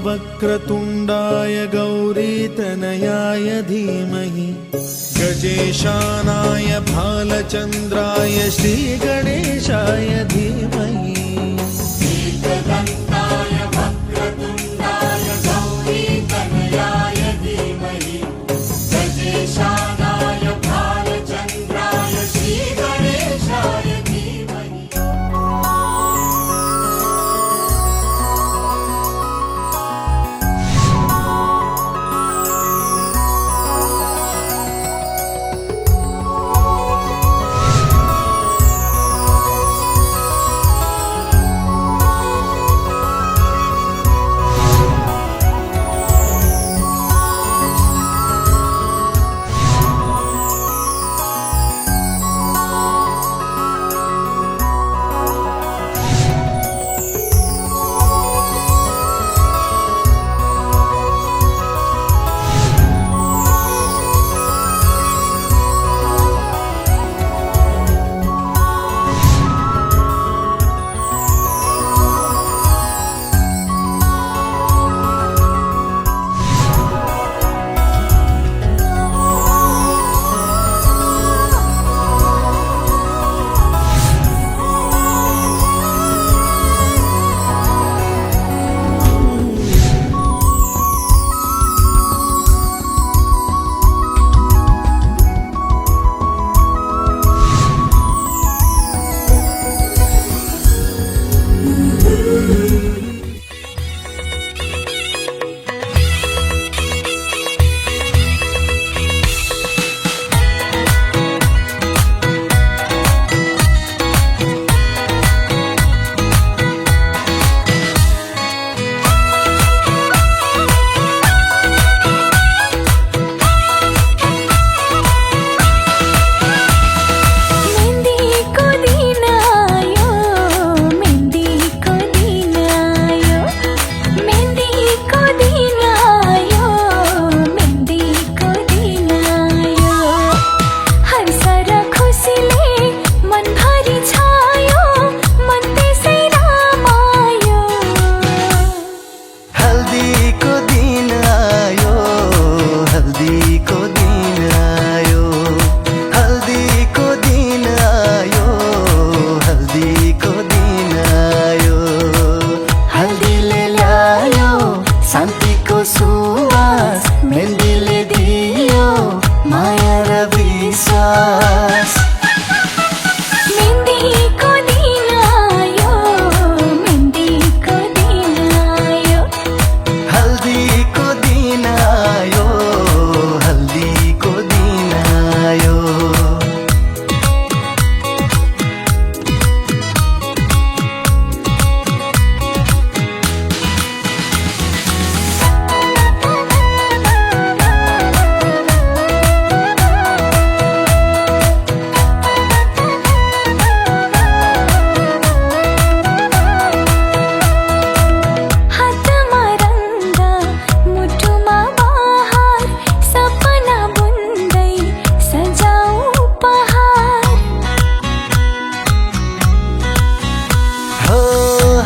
वक्रतुण्डाय गौरीतनयाय धीमहि गजेशानाय भालचन्द्राय श्रीगणेशाय धीमहि एकदन्ताय वक्रतुण्डाय गौरीतनयाय धीमहि गजेशानाय भालचन्द्राय श्रीगणेशाय धीमहि।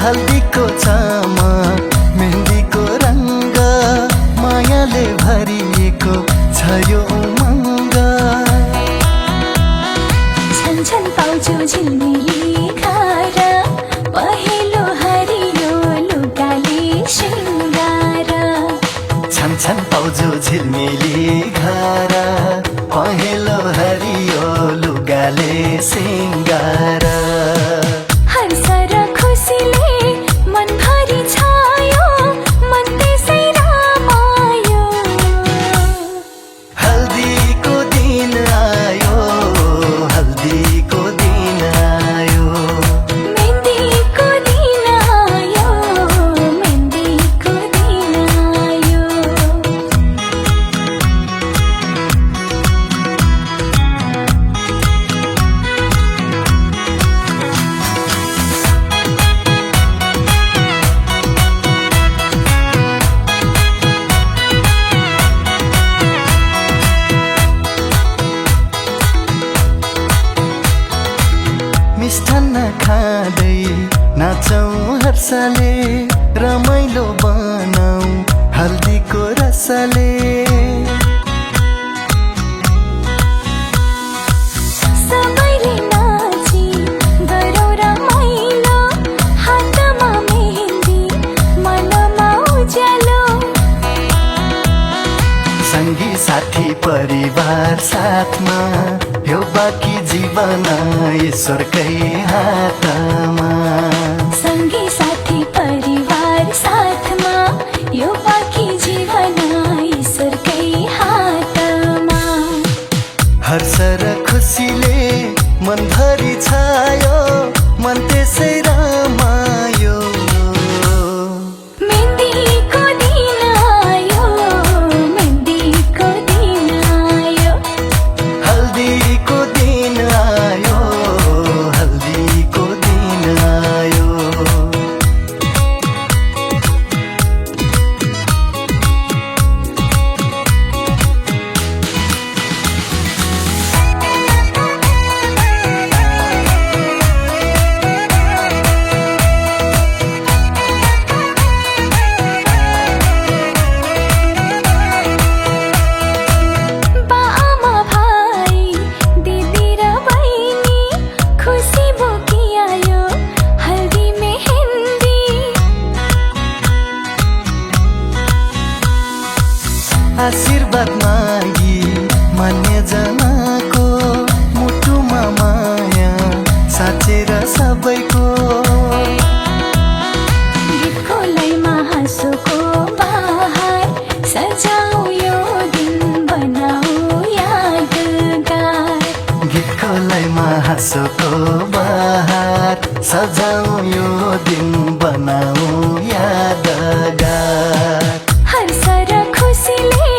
हल्दीको चामा मेहन्दीको रङ्ग मायाले भरिएको छ यो उमङ्ग। छन् पाउँछु झिल्मिली खार पहेँलो हरियो लुगाले शृङ्गार। छन् पाउँछु झिल्मिली घर पहेँलो हरियो लुगाले सिङ्गार। हर्षले सबैले नाची गरौँ रमाइलो हातमा मेहन्दी मनमा उज्यालो सँगी साथी परिवार साथमा यो बाँकी जीवन ईश्वरकै हातमा सँगी साथी परिवार साथमा यो बाँकी जीवन ईश्वरकै हातमा हर्ष र खुसीले मनभरि छायो मन त्यसै रमायो मेहन्दीको दिन आयो मेहन्दीको दिन आयो हल्दीको दिन आयो हल्दीको दिन आयो बाआमा भाइ दिदी र बहिनी खुसी बोकी आयो हल्दी मेहन्दी आशीर्वाद मागी मान्य जनाको मुटुमा माया साँचेर सबैको गीतको लयमा हाँसोको बहार सजाऊ यो दिन बनाऊ यादगार गीतको लयमा हाँसोको बहार सजाऊ यो दिन बनाऊ यादगार हर्ष र खुसीले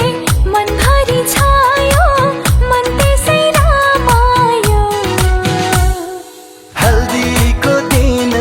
मनभरि छायो मन त्यसै रमायो हल्दीको दिन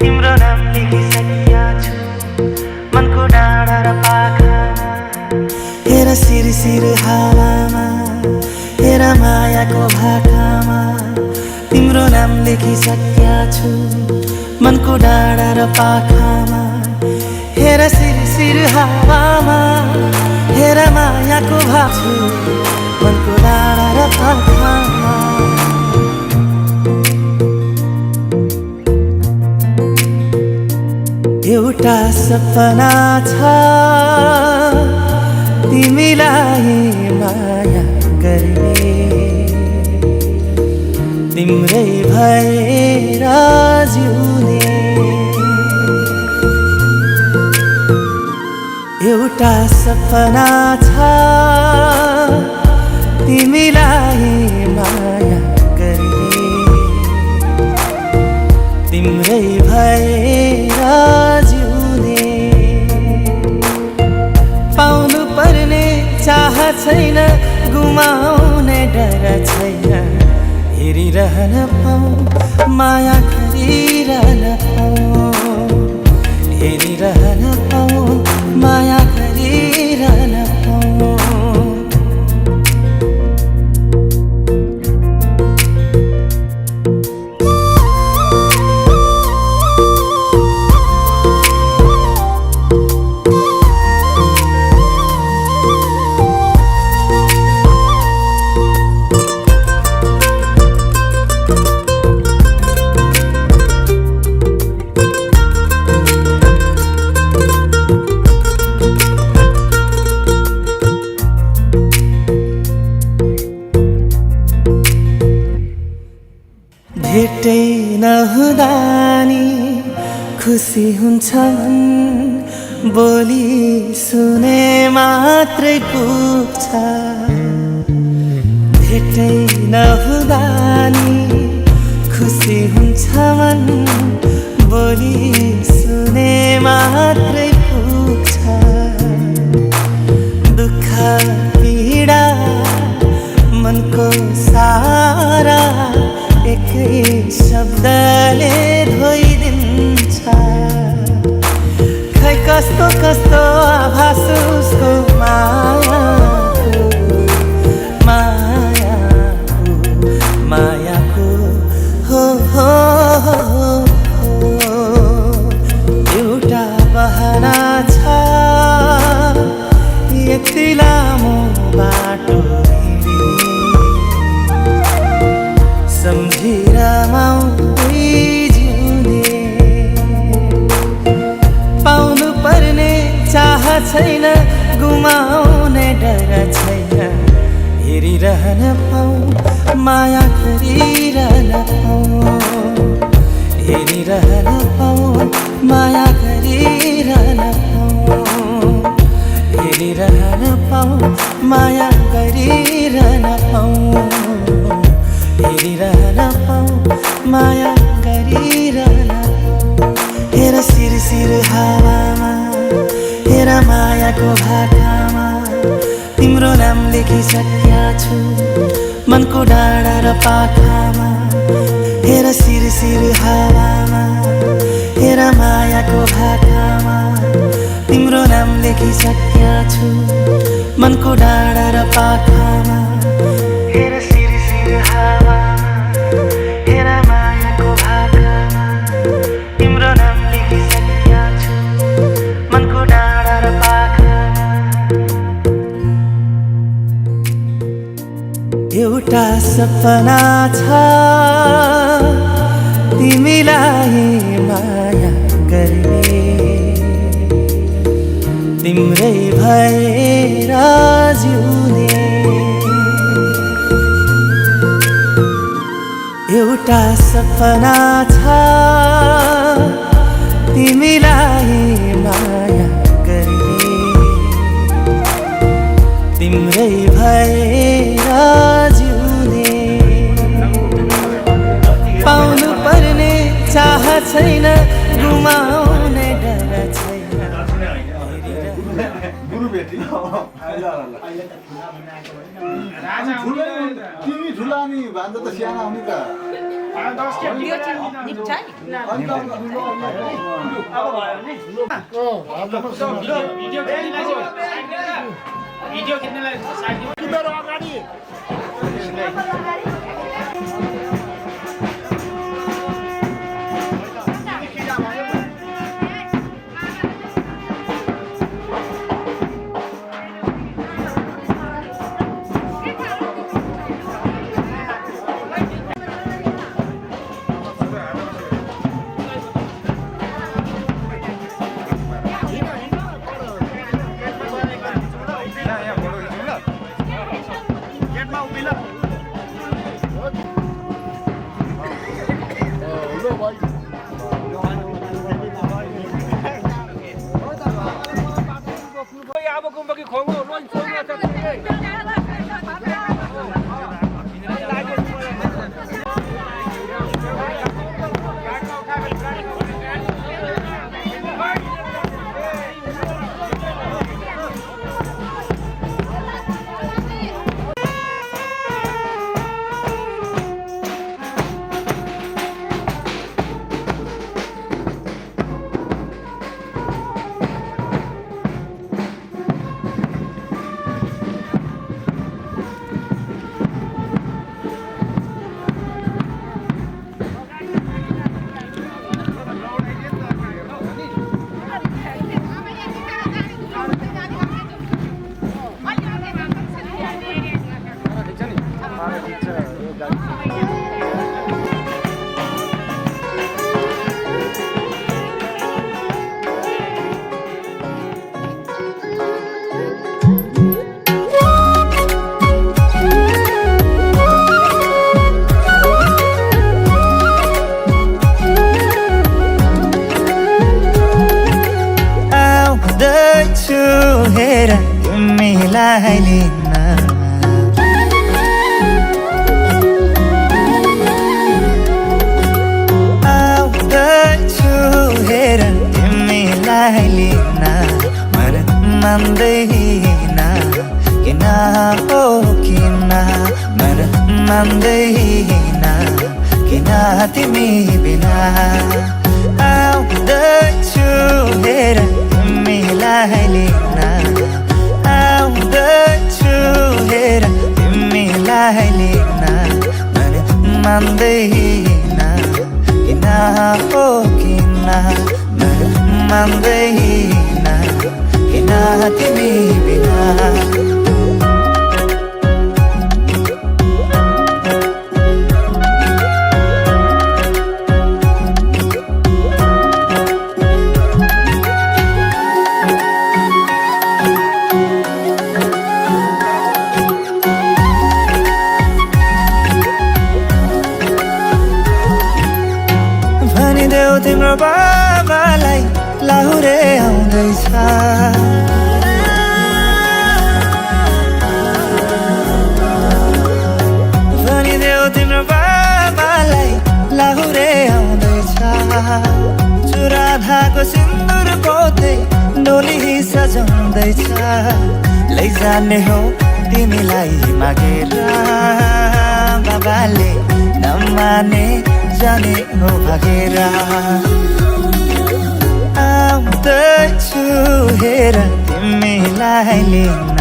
तिम्रो नाम लेखिसकेका छु मनको डाँडा र पाखामा हेर सिरसिर हावामा हेर मायाको भाकामा तिम्रो नाम लेखिसकेका छु मनको डाँडा र पाखामा हेर सिरसिर हावामा हेर मायाको भाव छु मनको डाँडा र पाखामा एउटा सपना छ तिमीलाई माया गर्ने तिम्रै भएर जिउने एउटा सपना छ तिमीलाई माया गर्ने तिम्रै भएर जिउने पाउनु पर्ने चाह छैन गुमाउने डर छैन हेरिरहन पाऊ माया गरिरहन पाऊ हेरिरहन पाऊ माया गरिरहन पाऊ भेटै नहुँदा नि खुसी हुन्छ मन बोली सुने मात्रै पुग्छ भेटै नहुँदा नि खुसी हुन्छ मन बोली सुने मात्रै पुग्छ दुःख पीडा मनको सारा एकै शब्दले धोइदिन्छ खै कस्तो कस्तो आभास उसको मायाको हो हो एउटा बहाना छ यति लामो बाटो सम्झेर माउै जिउने पाउनु पर्ने चाह छैन गुमाउने डर छैन हेरिरहन पाऊ माया गरिरहन पाऊ हेरिरहन पाऊ माया गरिरहन पाऊ हेरिरहन पाऊ माया गरिरहन पाऊ हेरिरहन पाऊ माया गरिरहन हेर सिरसिर हावामा हेर मायाको भाकामा तिम्रो नाम लेखिसकेका छु मनको डाँडा र पाखामा हेर सिरसिर हावामा हेर मायाको भाकामा तिम्रो नाम लेखिसकेका छु मनको डाँडा र पाखामा हेर सिरसिर हावामा हेर मायाको भाकामा तिम्रो नाम लेखिसकेका छु मनको डाँडा र पाखामा एउटा सपना छ तिमीलाई माया गर्ने तिम्रै भएर जिउने एउटा सपना छ तिमीलाई माया गर्ने तिम्रै भएर जिउने पाउनु पर्ने चाह छैन गुमाउने डर छैन तिमी ठुला नि भान्जा त सानो आउने त भिडियो खेल्नेलाई साइड तिम्रो अगाडि अब कुम्बकी खोङ्गो लोन खोङ्गो त आउँदैछु हेर तिमीलाई लिन आउँदैछु हेर तिमीलाई लिन मन मान्दैन किन हो किन मन मान्दैन किन तिमी बिना आउँदैछु हेर तिमीलाई लिन आउँदैछु हेर तिमीलाई लिन मन मान्दैन किन हो किन मन मान्दैन किन तिमी बिना भनिदेऊ तिम्रो बाबालाई लाहुरे आउँदैछ भनिदेऊ तिम्रो बाबालाई लाहुरे आउँदैछ चुरा धाको सिन्दुर पोते डोली सजाउँदैछ लैजाने हो तिमीलाई मागेर बाबाले नमाने जाने हो भागेर आउँदैछु हेर तिमीलाई लिन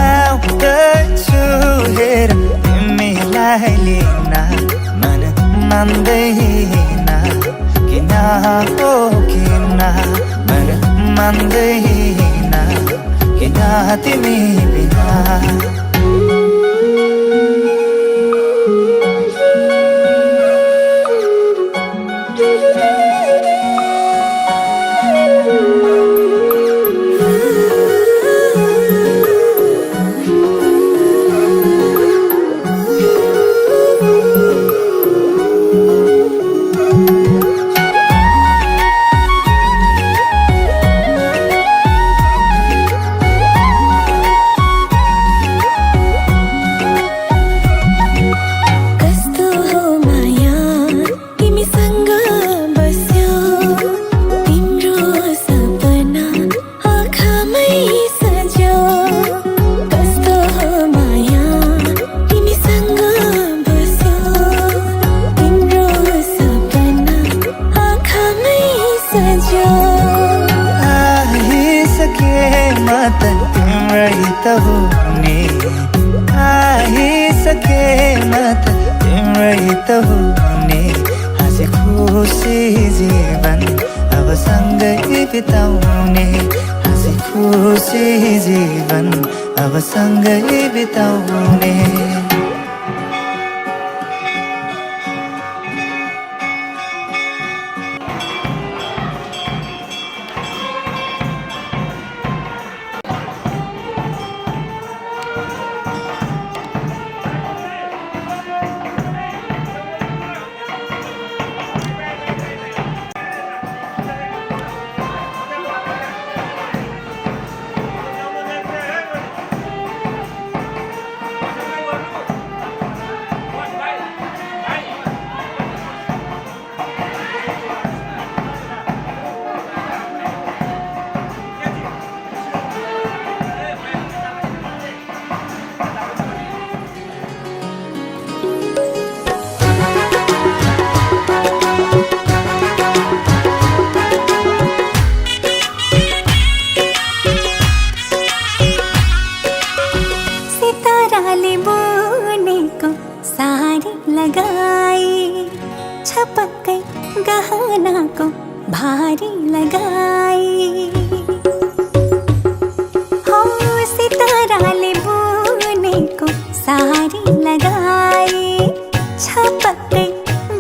आउँदैछु हेर तिमीलाई लिन मन मान्दैन किन हो किन मन मान्दैन किन तिमी बिना जो आइसके म त तिम्रै त हुने आइसके म त तिम्रै त हुने हाँसी खुसी जीवन अब सँगै बिताउने हाँसी खुसी जीवन अब सँगै बिताउने छपक्कै गहनाको भारी लगाई हो सिताराले बुनेको सारी लगाई छपक्कै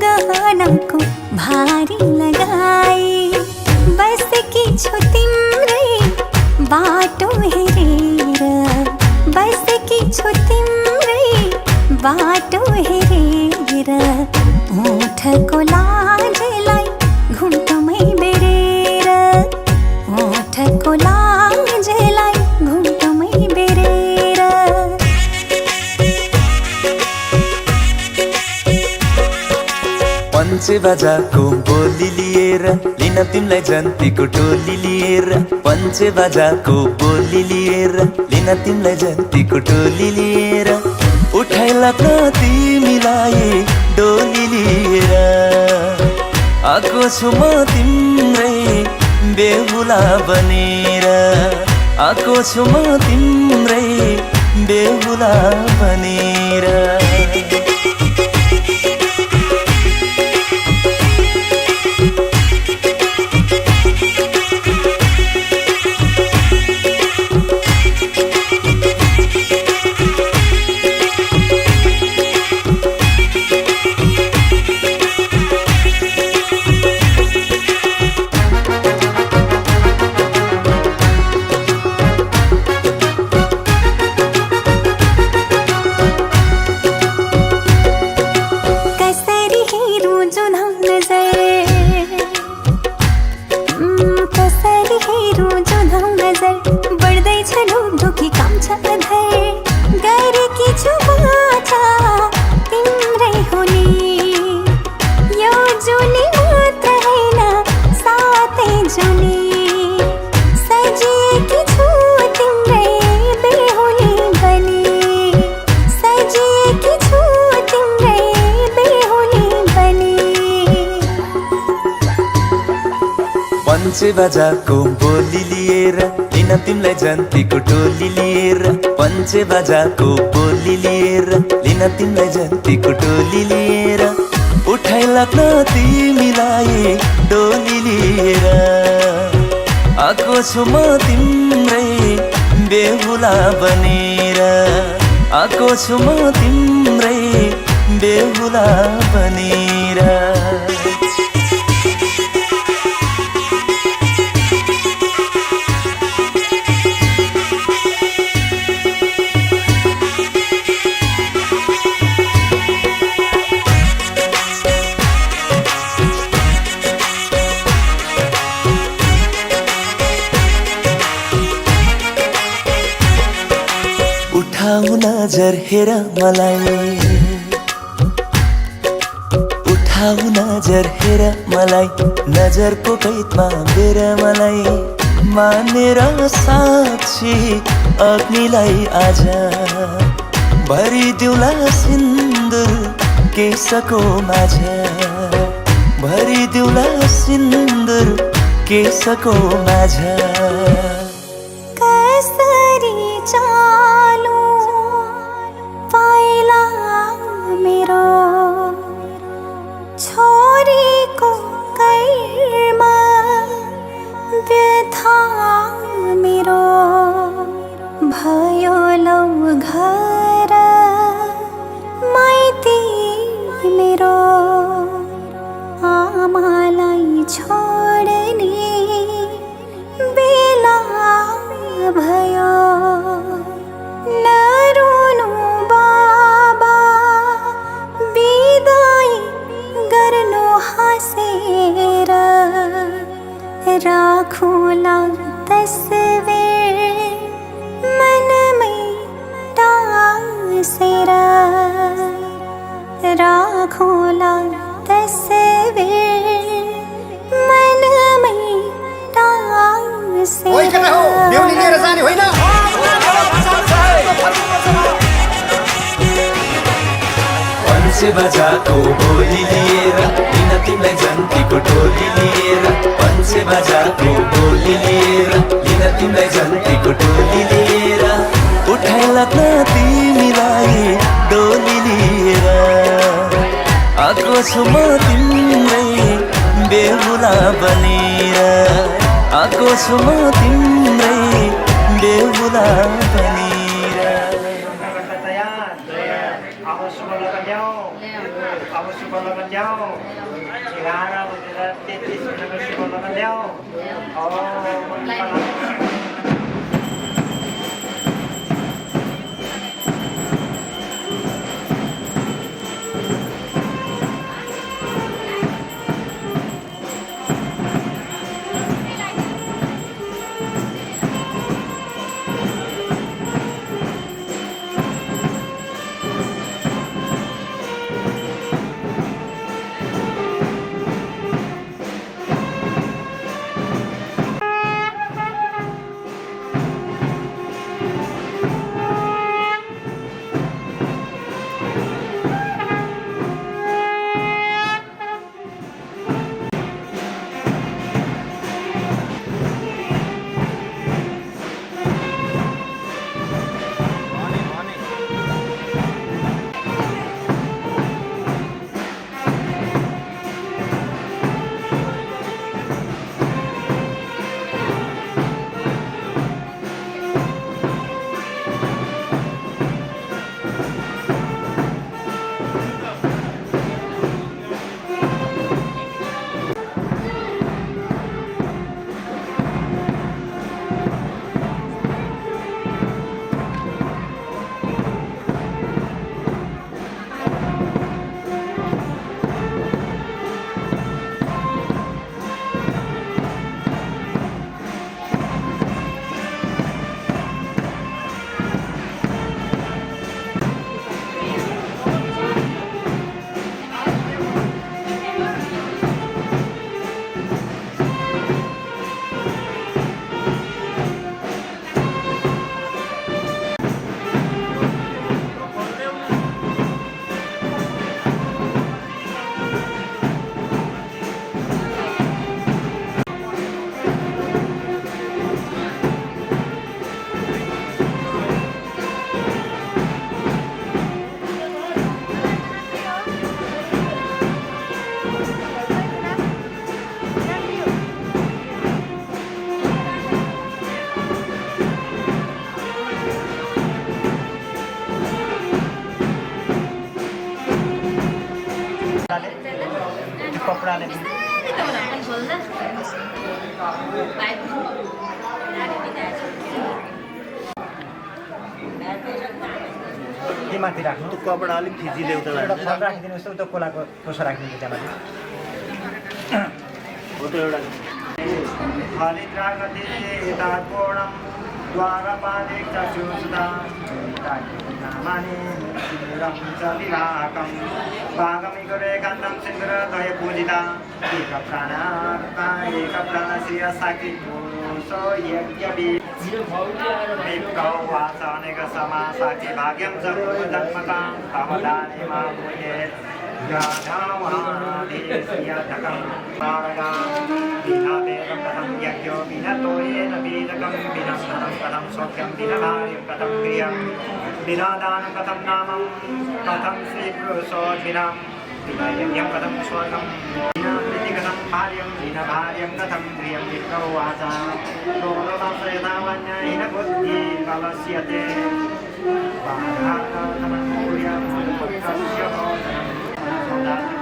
गहनाको भारी लगाई बसेकी छु तिम्रै बाटो हेरेर बसेकी छु तिम्रै बाटो हेरेर ओठको लाजलाई घुम्टमै बेरेर ओठको लाजलाई घुम्टमै बेरेर पञ्चे बाजाको बोली लिएर लिन तिमीलाई जन्तीको टोली लिएर पञ्चे बाजाको बोली लिएर लिन तिमीलाई जन्तीको टोली लिएर उठाइला तिमीलाई डोली लिएर आएको छु म तिम्रै बेहुला बनेर आएको छु म तिम्रै बेहुला बनेर पञ्चे बाजाको बोली लिएर लिन तिमीलाई जन्तीको टोली लिएर पञ्चे बाजाको बोली लिएर लिन तिमीलाई जन्तीको टोली लिएर उठाइला तिमीलाई डोली लिएर आएको छु म तिम्रै बेहुला बनेर आएको छु म तिम्रै बेहुला बनेर उठाऊ नजर हेर मलाई उठाऊ नजर हेर मलाई नजरको कैदमा बेर मलाई मानेर साक्षी अग्निलाई आज भरिदिउँला सिन्दुर केशको माझ भरिदिउँला सिन्दुर केशको माझ कसरी चालू पाइला मेरो छोरीको कैरमा व्यथा मेरो भयो लौ घर माइती मेरो आमालाई छोड्ने बेला भयो नरुनु बाबा बिदाई गर्नु हाँसेर राखुला तस्बिर मनमै टाँसेर राखुला तस्बिर मनमै टाँसेर ओइ केटा हो बेहुली लिएर जाने होइन पञ्चे बजाको बोली लिएर किन तिमीलाई जन्तीको टोली लिएर पञ्चे बजाको बोली लिएर किन तिमीलाई जन्तीको टोली लिएर उठाइ लाग्न तिमीलाई डोली लिएर आएको छु म तिम्रै बेहुला बनेर आएको छु म तिम्रै बेहुला बनेर अब शुभ लगन ल्याऊ अब शुभ लगन ल्याऊ 11 बजेर 33 मिनटको शुभ लगन ल्याऊ कपडाले माथि राख्नु त्यो कपडा अलिक थिचिले उता राखिदिनुहोस् त कोलाको कोसा राखिदिनु त्यहाँ हो त्यो एउटा हरिद्रागति ताकोणम द्वारपादे चक्षुषुता नामानि रं चलिराकं भागमिगरे गन्धं सिन्दूरदय पूजिता एक प्राणश्रिय साक्षी पुरुषो यज्ञवि विप्रवास अनेक समासाक्षी भाग्यं च जन्मतां तवदानि मा मुनेत् गाधावादिस्यधकं तारका विना वेद कथं यज्ञो विना तोयेन वेदकं विना धनं कथं सौख्यं विना भार्यं कथं क्रियं विना दानं कथं नामं कथं श्रीपुरुषो विना विना यज्ञं कथं स्वर्गं विना प्रीति कथं भार्यं विना भार्यं कथं प्रियं विप्रवाच गौरवाश्रयता वन्येन बुद्धि कलस्यते बाधाकथमं कुर्यां भक्तस्य भोजनं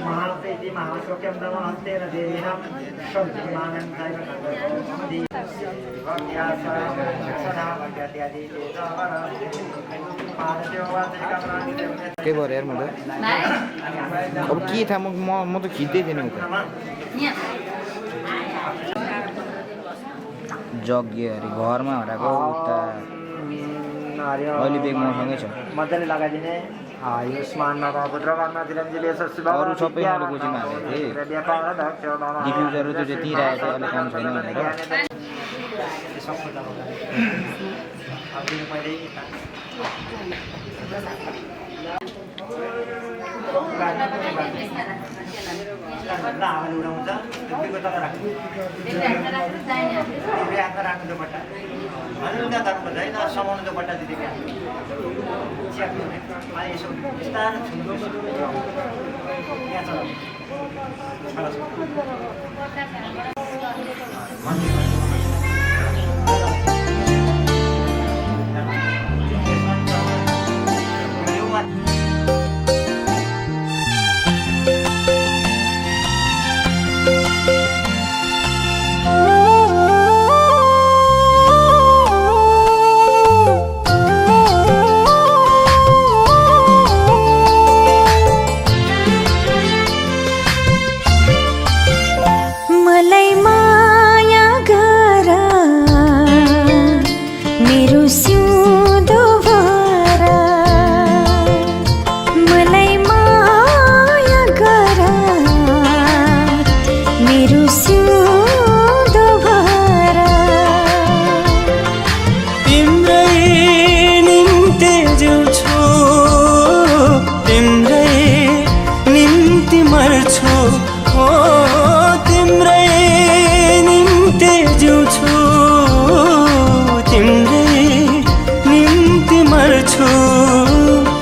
महाप्रीति महाशोक्यं ब्रह्महस्तेन देहिनां शब्दमानं के भयो यार म त अब के थाहा म त खिच्दै थिएन उता जग्गे अरे घरमा हराएको उता अहिले बेग मसँगै छ मजाले लगाइदिने आयुष्मान पुत्र अरू सबै मैले कोचिङमा हालेको थिएँ डिफ्युजर त्यो चाहिँ तिरहेको छ अहिले काम छैन भनेर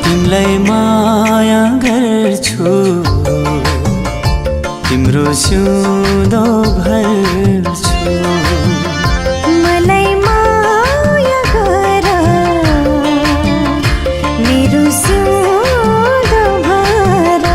तिमलाई माया गर्छु तिम्रो सिउँदो भर्छु मलाई माया गर मेरो सिउँदो भर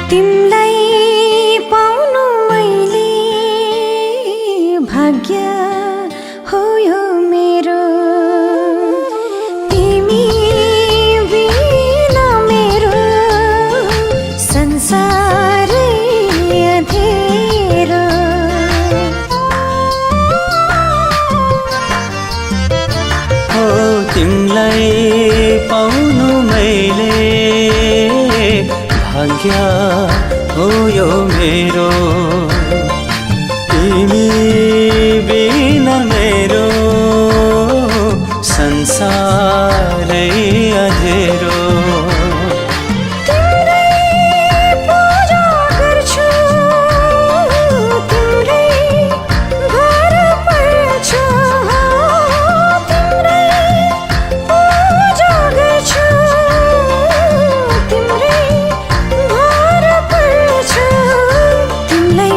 तिमलाई पाउनु मैले भाग्य हो यो मेरो तिमी बिना मेरो संसारै अँधेरो हो तिमलाई पाउनु मैले भाग्य हो यो मेरो तिमी बिना मेरो संसारै अँधेरो तिमलाई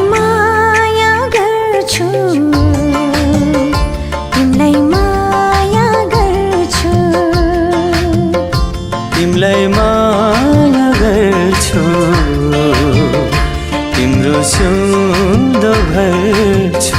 सिउँदो भर्छु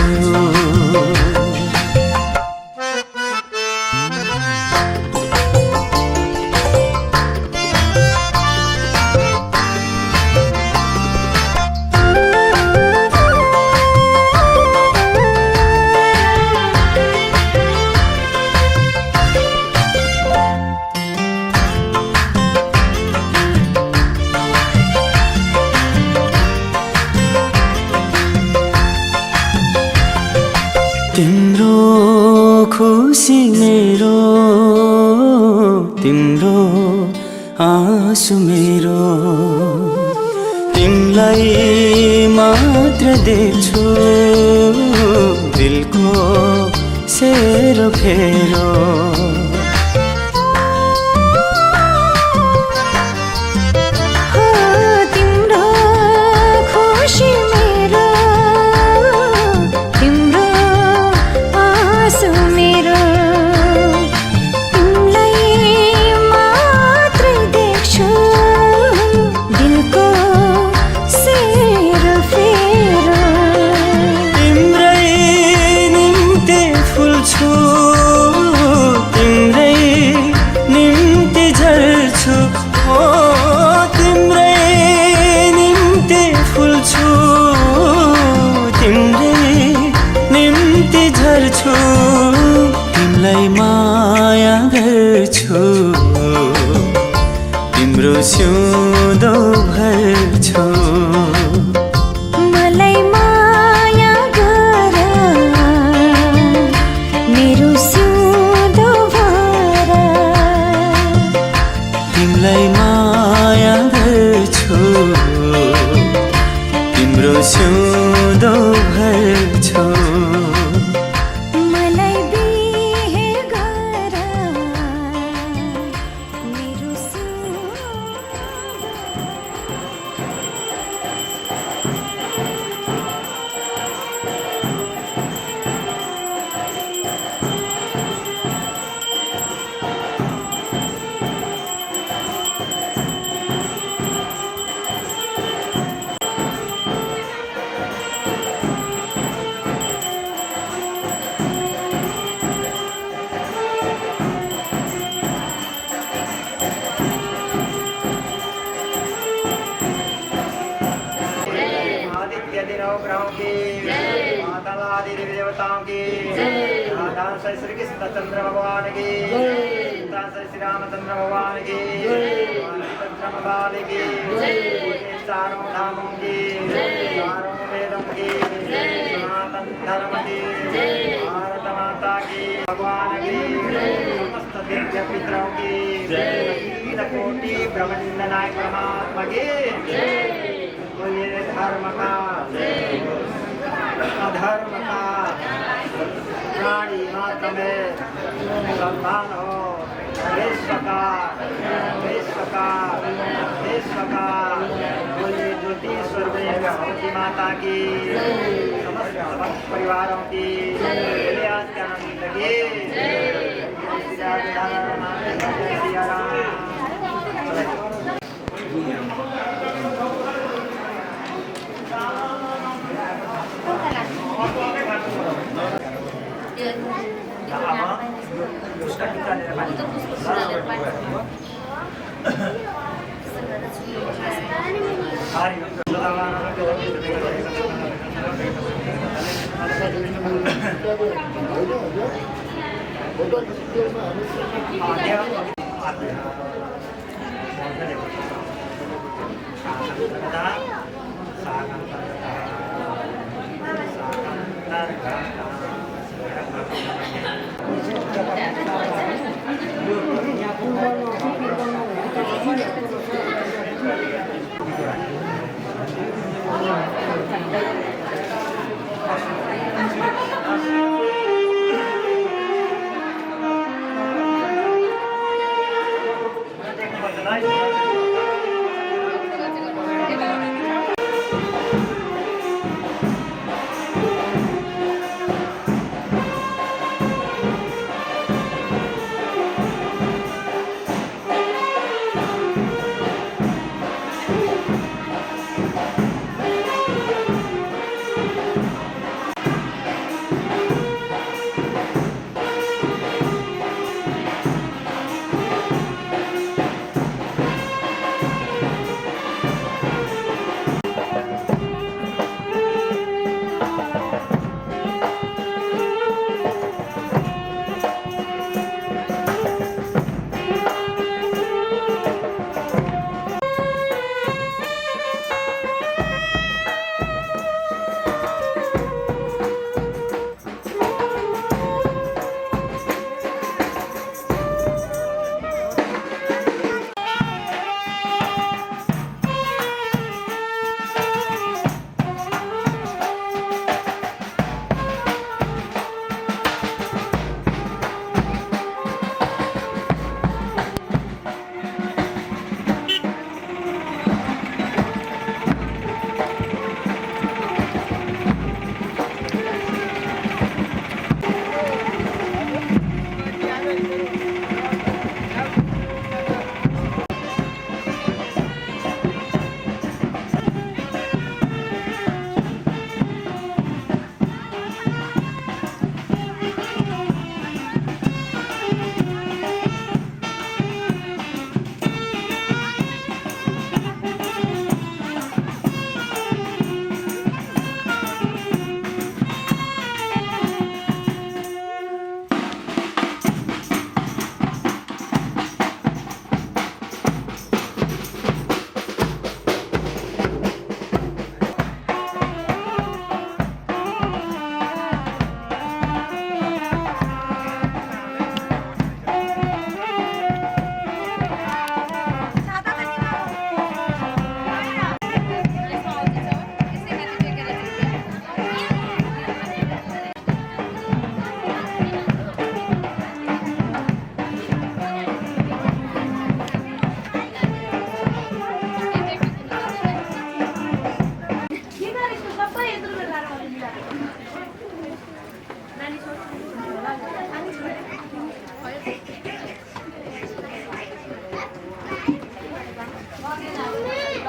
तिम्रो खुसी मेरो तिम्रो आँसु मेरो तिमीलाई मात्र देख्छु दिलको सेरो फेरो तिम्रो खुसी मेरो तिम्रो आँसु मेरो तिमीलाई मात्रै देख्छु दिलको सेरो फेरो तिम्रै निम्ति फुल्छु तिम्रै निम्ति झर्छु ओ तिम्रै निम्ति फुल्छु तिम्रै निम्ति झर्छु तिमीलाई माया गर्छु तिम्रो सिउँदो भर्छु मलाई माया गर मेरो सिउँदो भर तिमीलाई माया गर्छु तिम्रो सिउँदो भर्छु मलाई बिहे गर मेरो सिउँदो आदित्य दिनों ग्रहों की माता आदि देवी देवताओं की दान से श्री कृष्ण चंद्र भगवान की दान से श्री रामचंद्र भगवान की चंद्र भगवान की चारों धामों की चारों वेदों की सनातन धर्म की भारत माता की भगवान की समस्त दिव्य पितरों की कोटि ब्रह्मांड नायक परमात्मा की बोलिए धर्म का अधर्म का प्राणी मात्र में सम्मान हो विश्व का बोलिए ज्योतिश्वर में भगवती माता की समस्त भक्त परिवारों की बोलिए आज के आनंद की सिया राम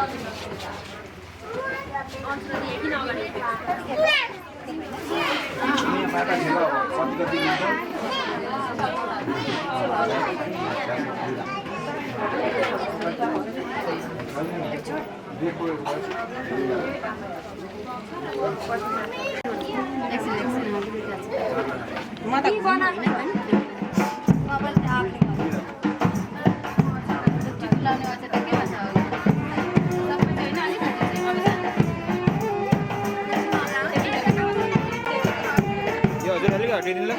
यो हजुर अलिक हटिदिनु ल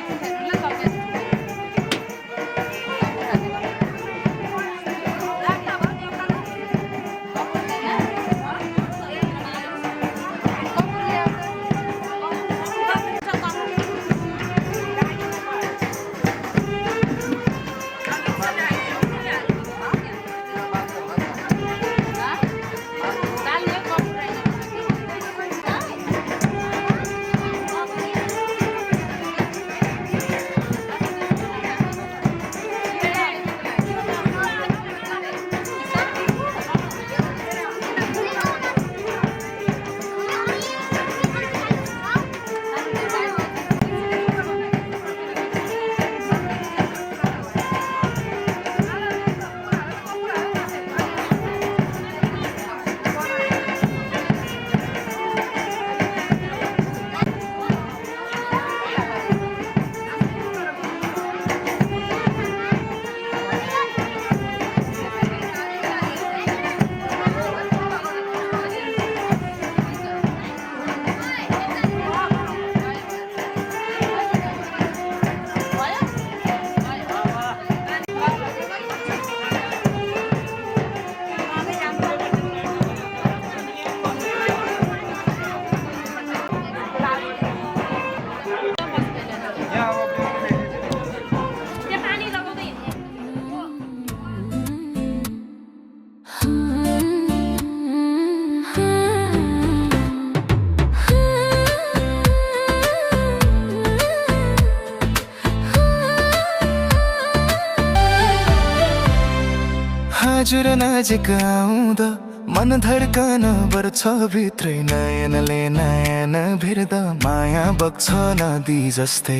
हजुर नजिक आउँदा मन धड्कन बढ्छ भित्रै नयनले नयन भिर्दा माया बग्छ नदी जस्तै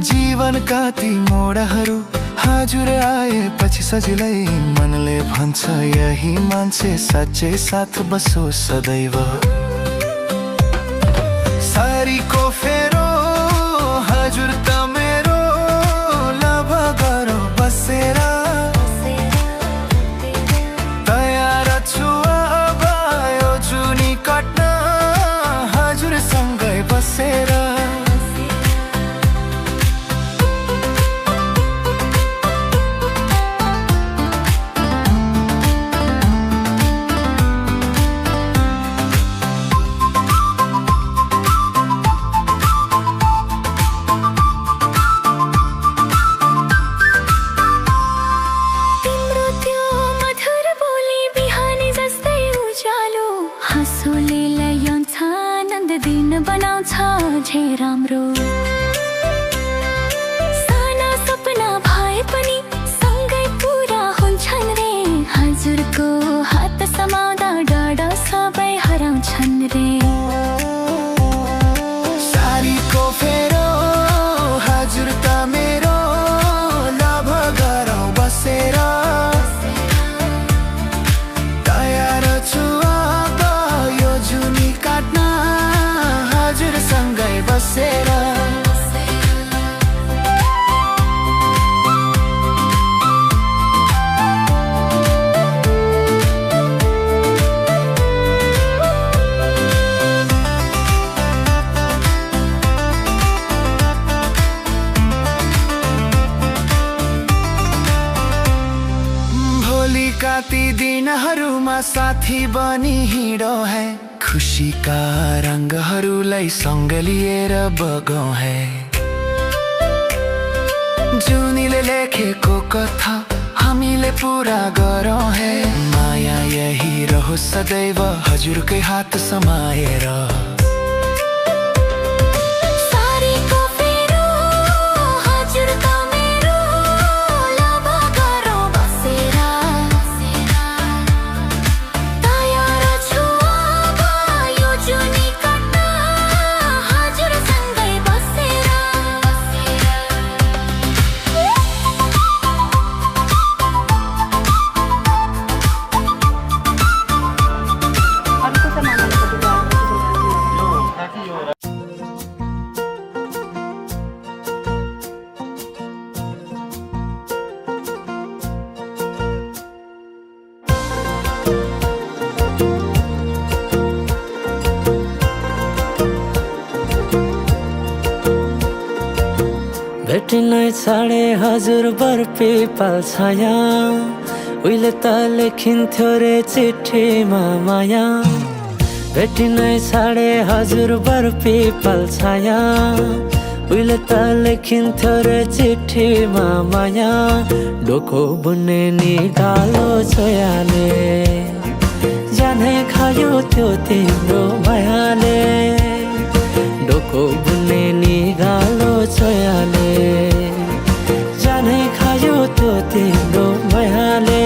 जीवनका ती मोडहरू हजुर आएपछि सजिलै मनले भन्छ यही मान्छे साँच्चै साथ बसो सदैव सारीको फेरो हजुर त मेरो लभ गरो बसेर तयार छु अब यो जुनी कट्न हजुरसँगै बसेर राम्रो साना सपना भए पनि सँगै पुरा हुन्छन् रे हजुरको हात समाउँदा डाँडा सबै हराउँछन् रे सारीको फेरो हजुर त मेरो लभ गरौँ बसेर तयार छु अब यो जुनी काट्न हजुरसँगै बसेर भोलिका ती दिनहरूमा साथी बनी हिँडो है खुशी का रंगहरूलाई सँग लिएर बगौँ है जुनीले लेखेको कथा हामीले पूरा गरौँ है माया यही रहोस् सदैव हजुरकै हात समाएर भेटिनै छाडे हजुर बर्पी पाल्छाया उहिले त लेखिन्थ्यो रे चिठीमा माया भेटिनै छाडे हजुर बर्पी पाल्छाया उहिले त लेखिन्थ्यो रे चिठीमा माया डोको बुन्ने निगालो छोयाले जाने खायो त्यो तिम्रो मायाले डोको बुन्ने निगालो छोयाले जाने खायो त्यो तिम्रो मायाले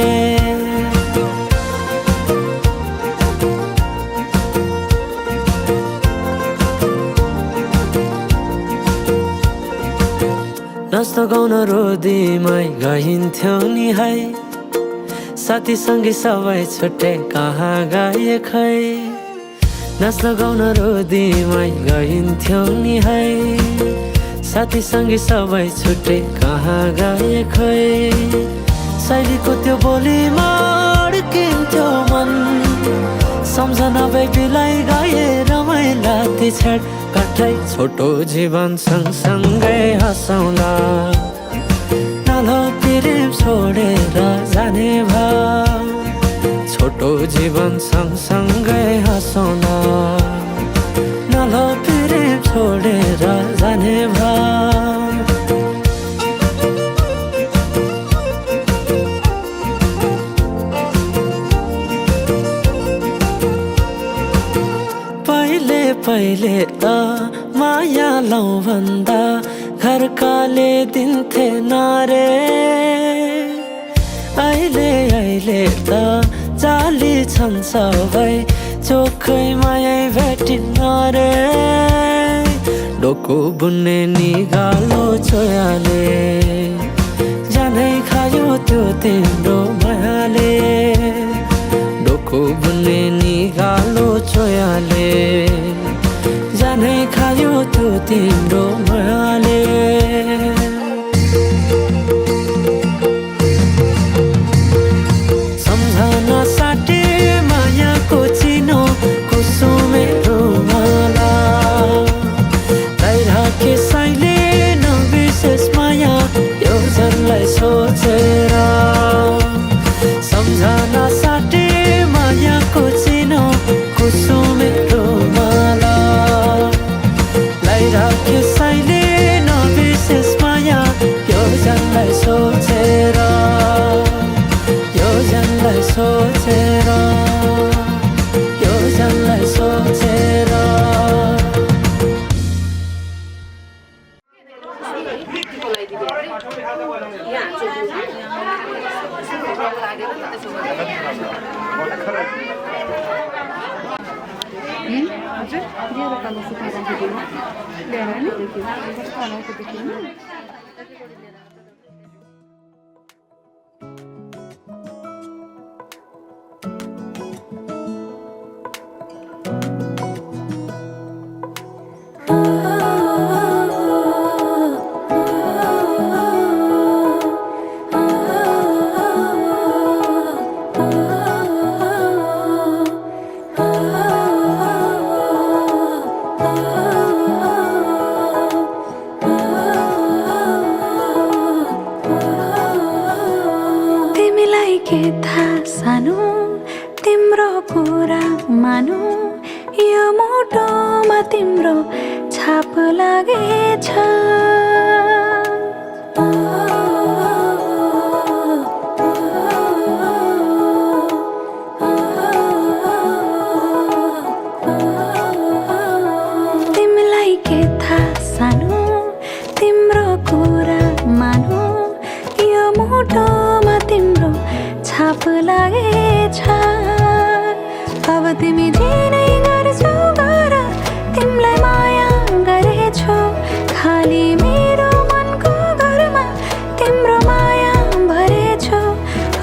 नाच्न गाउन रोदीमै गइन्थ्यो नि है साथी सँगै सबै छुट्टै कहाँ गए खै नाच्न गाउन रोदीमै गइन्थ्यो नि है साथी सँगै सबै छुट्टै कहाँ गए खै शैलीको त्यो बोलीमा अड्किन्थ्यो मन सम्झना बेबीलाई गाए रमाइला ती छेड काठै छोटो जीवन सँगसँगै हँसौँला नालो प्रेम छोडेर जाने भाव छोटो जीवन सँगसँगै हँसौँला नालो प्रेम छोडेर जाने भाव पहिले त माया लौ भन्दा घरकाले दिन्थे नारे अहिले त जाली छन् सबै चोखै माया भेटिन्न रे डोको बुन्ने निगालो छोयाले जानै खायो त्यो तिम्रो मायाले डोको बुन्ने निगालो छोयाले जानै खायो त्यो तिम्रो मायाले सम्झना साटे मायाको चिनो कुसुमे रुमाला राखे साइले नबिर्सेस माया यो जनलाई सोचेर सम्झना साटे मायाको चिनो कुसुमे रुमाला राखे साइले नबिर्सेस माया यो जनलाई सोचेर यो जनलाई सोचेर यो जनलाई सोचेर तिम्रो छाप लागेछ तिमीलाई के थाहा सानो तिम्रो कुरा मानु यो मुटोमा तिम्रो छाप लागेछ अब तिमी जिनै गर्छौ गर तिमीलाई माया गरेछु खाली मेरो मनको घरमा तिम्रो माया भरेछु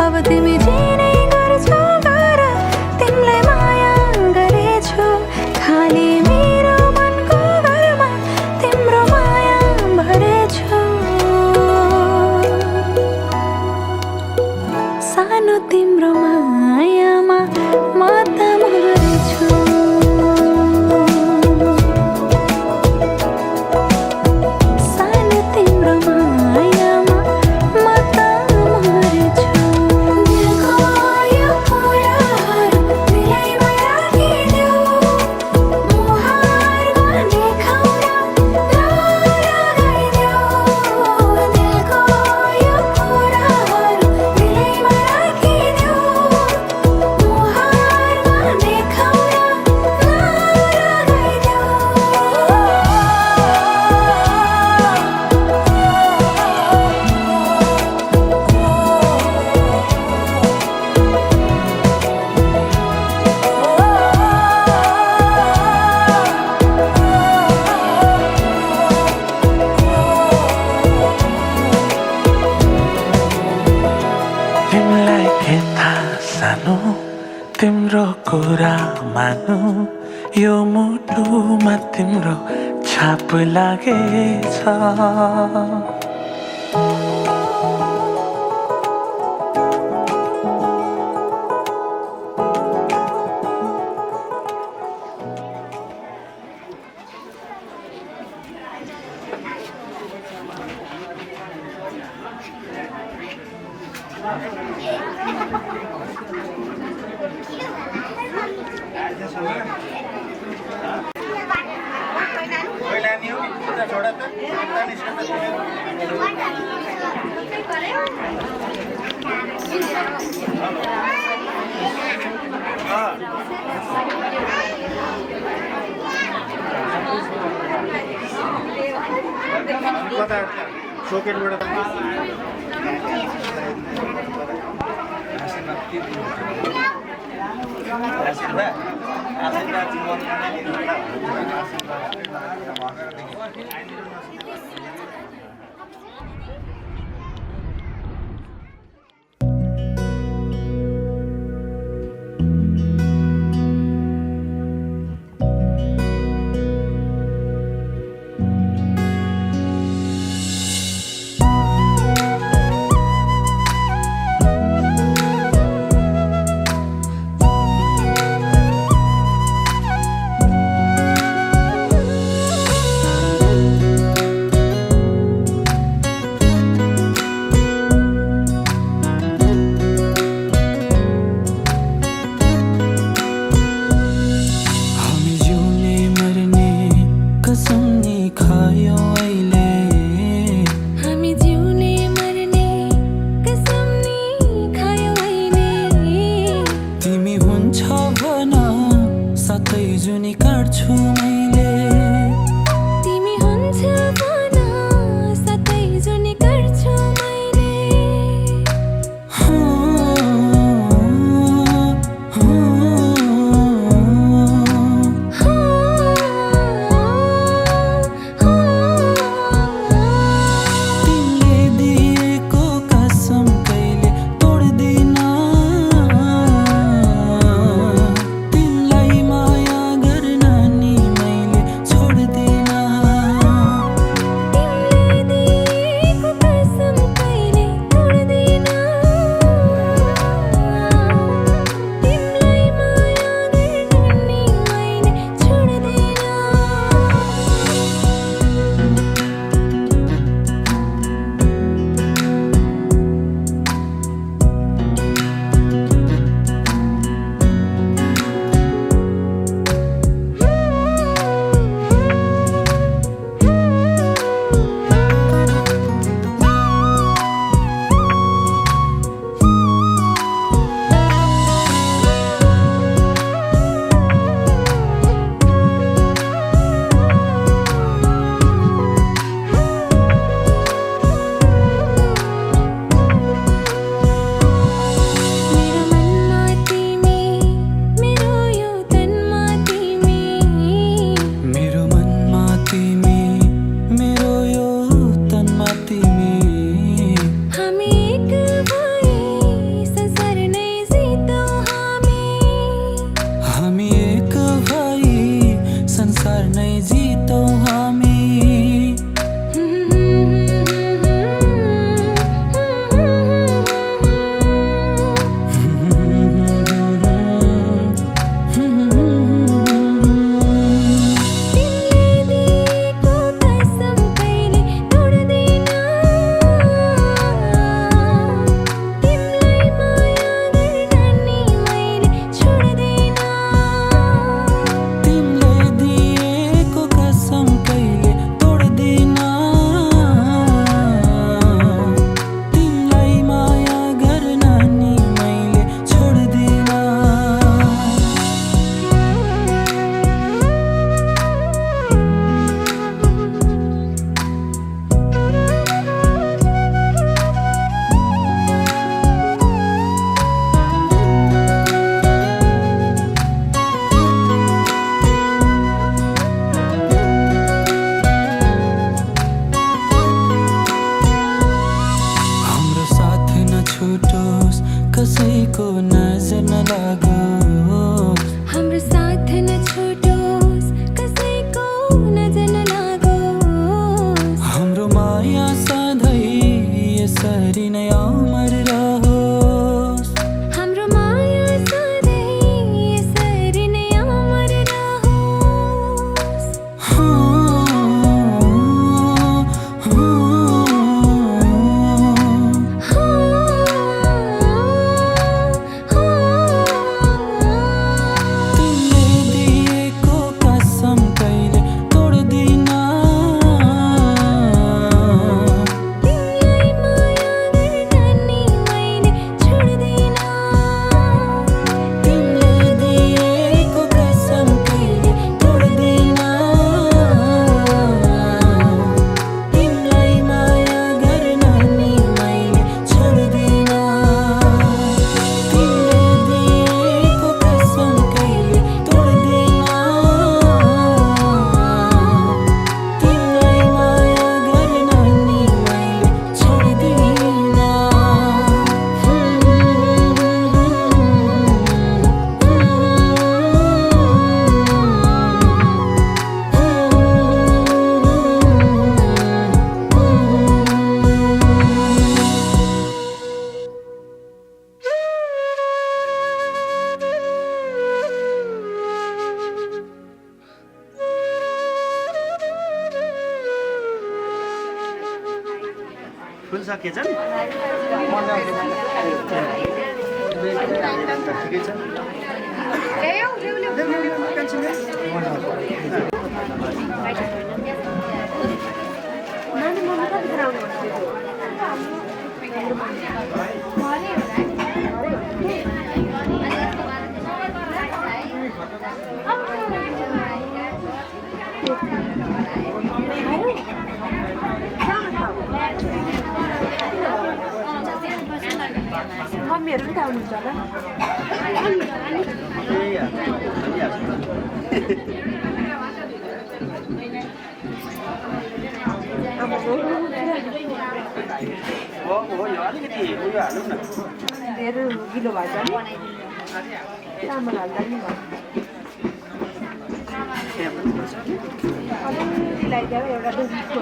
अब तिमी जिनै गर्छौ गर तिमीलाई माया गरेछु खाली मेरो मनको घरमा तिम्रो माया भरेछु सानो तिम्रो मायामा म त मरेछु तिम्रो कुरा मानु यो मुटुमा तिम्रो छाप लागेछ सकेछन् ठिकै छ मम्मीहरू पनि आउनुहुन्छ हो यो अलिकति उयो हालौँ न धेरै गिलो भएछ नि चामल हाल्दा नि अलिकति लगाइदिएर एउटा दुधको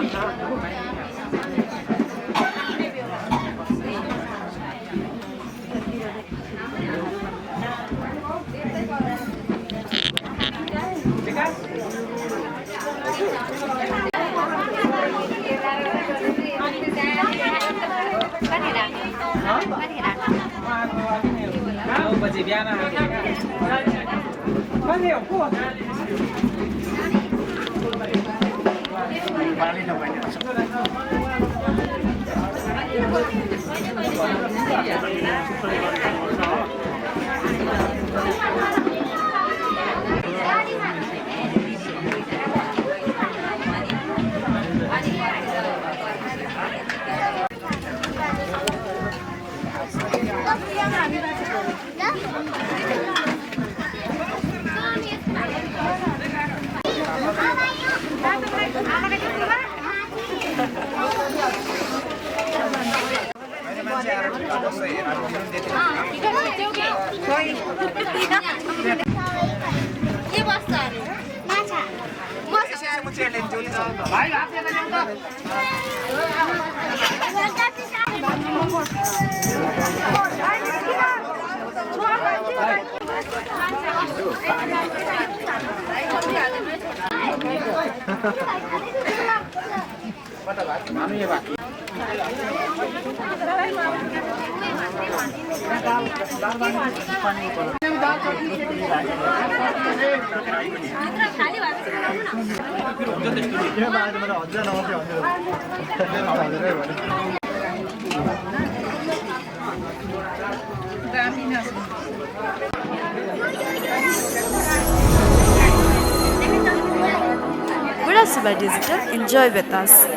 Suba Digital, enjoy with us.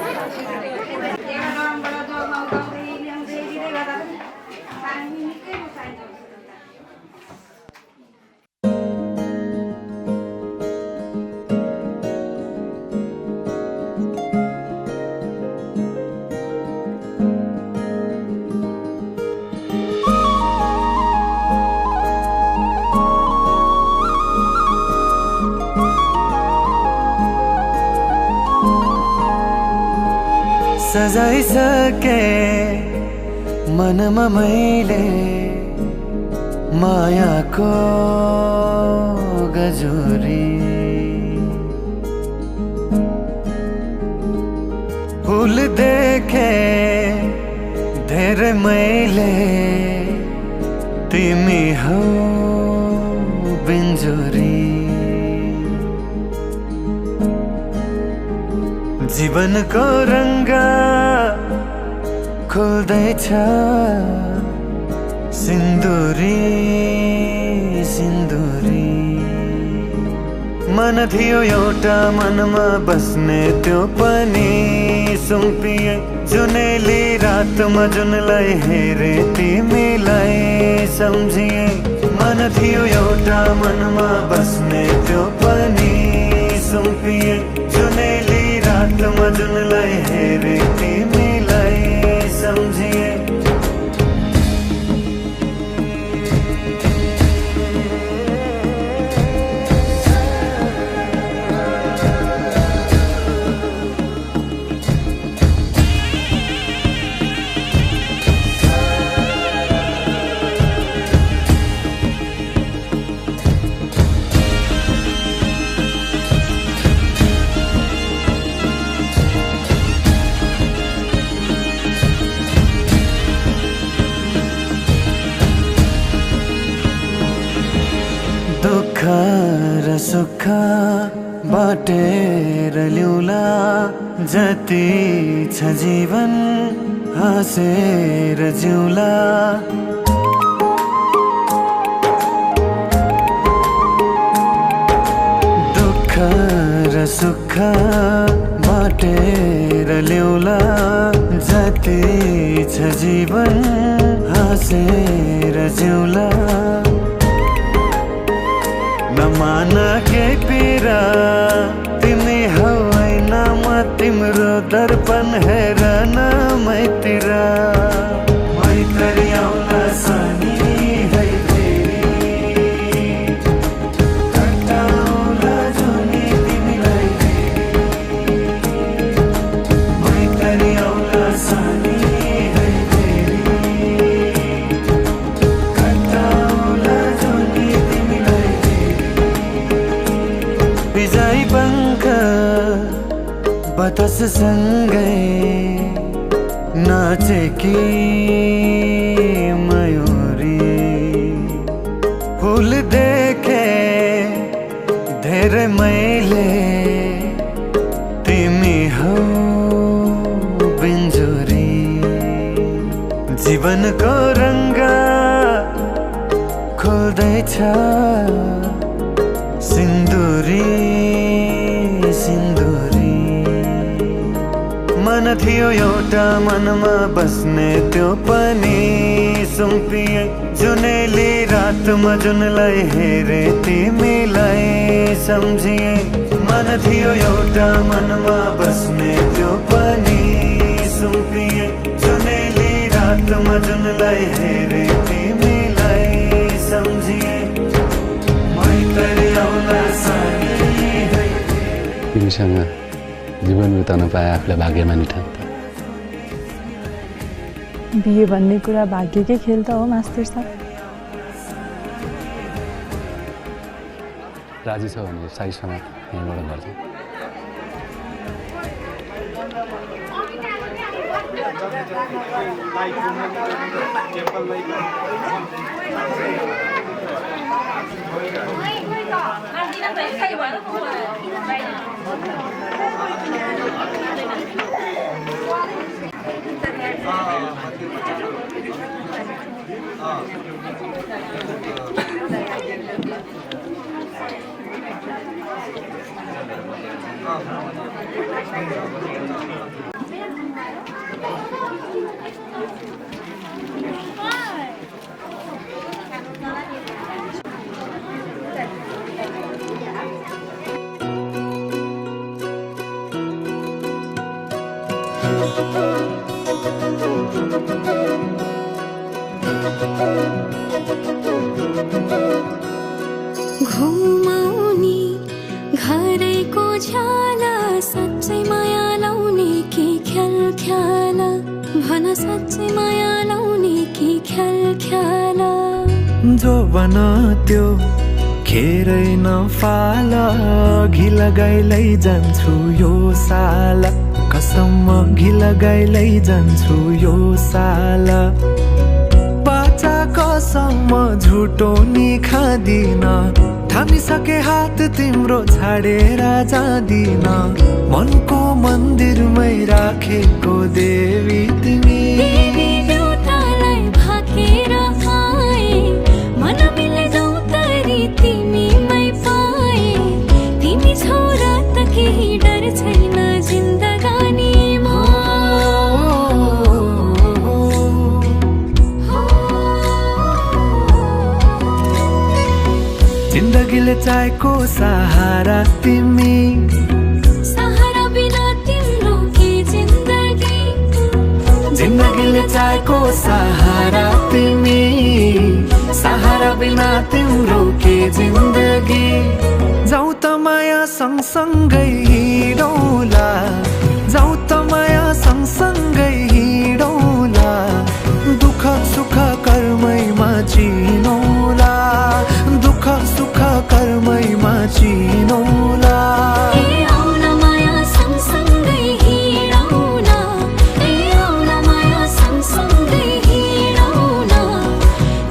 सजाइसके मनमा मैले मायाको गजुरी फुल देखे धेरै मैले तिमी हौ बिन्जुरी जीवनको रंग खोल्दैछ सिन्दुरी सिन्दुरी मन थियो एउटा मनमा बस्ने त्यो पनि सुम्पिए जुनेली रातमा जुनलाई हेरे तिमीलाई सम्झिए मन थियो एउटा मनमा बस्ने त्यो पनि सुम्पिए जुनेली रातमा जुनलाई हेरे तिमीलाई सम्झिए दुःख र सुख बाटेर ल्याउला जति छ जीवन हाँसेर जिउला दुःख र सुख बाटेर ल्याउला जति छ जीवन हाँसेर जिउला नमान के पीरा तिमी हौ होइन म तिम्रो दर्पण हेरन मैतिर मैत्री आउला सानी है फेरि कटाउला जुनी तिमीलाई मैत्री आउला सानी है फेरि कटाउला जुनी तिमीलाई विजय पंख बतास सँगै नाचेकी मयूरी फूल देखे धेरै मैले तिमी हौ बिन्जुरी जीवनको रङ्ग खोल्दैछ सिन्दुरी सिन्दुरी मन थियो एउटा मनमा बस्ने त्यो पनि सुम्पिए जुनेली रातमा जुनलाई हेरे तिमीलाई सम्झिए मन थियो एउटा मनमा बस्ने त्यो पनि सुम्पिए जुनेली रातमा जुनलाई हेरे तिमीलाई सम्झिए मैत्री आउला सानी है तिमीसँग जीवन बिताउन पाए आफूलाई भाग्यमानी ठान्छु बिहे भन्ने कुरा भाग्यकै खेल त हो मास्टर साहब राजी छ भने साईसँग यहीँबाट गर्छ घुमाउने घरैको झ्याला साँच्चै माया लाउने कि ख्याल ख्याल भन साँच्चै माया लाउने कि ख्याल ख्याल जो बना त्यो खेरै नफाल घि लगाइलै जान्छु यो साल कसम घि लगाइलै जान्छु यो साल बाचा कसम झुटो नि खादिन थामिसके हात तिम्रो छाडेर जादिन मनको मन्दिरमै राखेको देवी तिमी देउतालाई भाकेर आए मन मिल्दै तरी तिमीमै पाए तिमी छोरा त केही डर छैन जिन्दगानीमा जिन्दगीले चाहेको सहारा तिमी सहारा बिना तिम्रो के जिन्दगी जिन्दगीले चाहेको सहारा तिमी सहारा बिना तिम्रो के जिन्दगी जाऊ त माया सँगसँगै हिँडौला जाऊ त माया सँगसँगै हिँडौला दुःख सुख कर्मैमा चिनौला दुःख सुख कर्मैमा चिनौला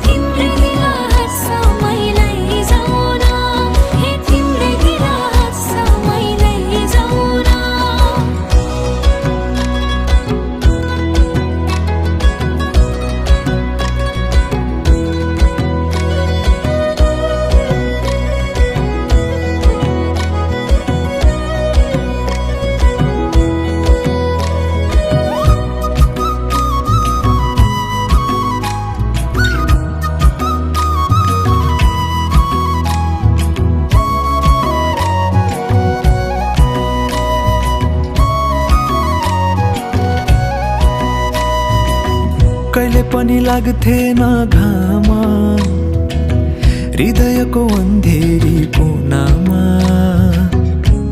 तिम्रो दिल हर्ष मैलै जाउन कहिले पनि लाग्थेन घाम हृदयको अन्धेरी कोनामा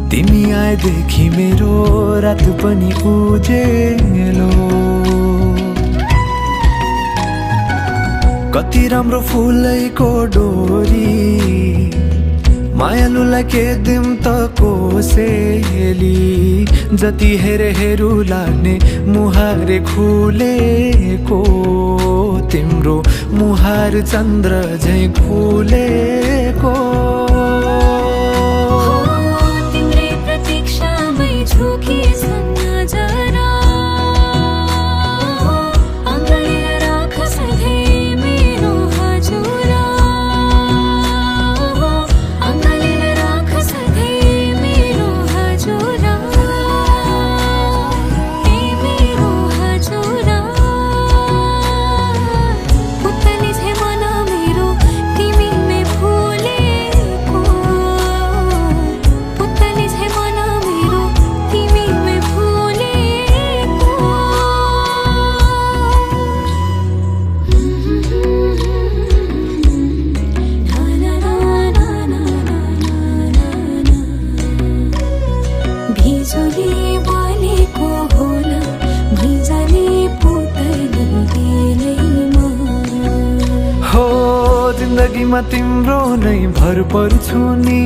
तिमी आएदेखि मेरो रात पनि उजेलो कति राम्रो फुलैको डोरी मायालुलाई के दिम त कोसेली जति हेरे हेरु लाग्ने मुहारे खुलेको तिम्रो मुहार चन्द्र झैं खुलेको तिम्रै प्रतीक्षामै झुकिन्छन् नजरा अङ्गालेर राख सधैँ मेरो हजुरा अङ्गालेर राख सधैँ मेरो हजुरा ए मेरो हजुरा पुतली झै मन मेरो तिमीमै फुलेको पुतली झै मन मेरो तिमीमै फुलेको भिजुली बलेको होला भिजले पुतली बेलैमा हो जिन्दगीमा तिम्रो नै भर पर्छु नि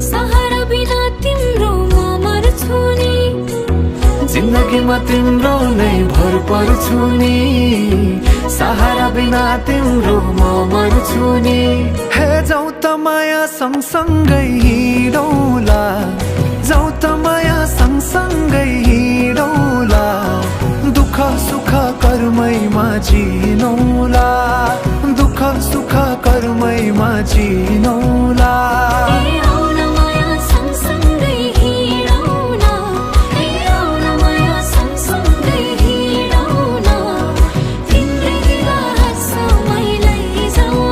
सहारा बिना तिम्रो म मर्छु नि जिन्दगीमा तिम्रो नै भर पर्छु नि सहारा बिना तिम्रो म मर्छु नि हे जाऊ त माया सँगसँगै हिँडौला जाऊ त माया सँगसँगै हिँडौला दुःख सुख कर्मैमा जिनौला दुःख सुख कर्मैमा जिनौला ए आउन माया सँगसँगै हिँडौँ ए आउन माया सँगसँगै हिँडौँ तिम्रै दिल हाँसमै लैजाऊ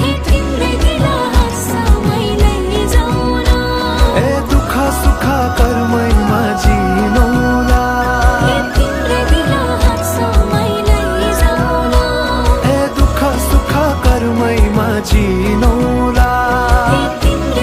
हे तिम्रै दिल हाँसमै लैजाऊ ए दुःख सुख कर्मैमा जिनौला हे तिम्रै दिल हाँसमै लैजाऊ ए दुःख सुख कर्मैमा जिनौला हे तिम्रै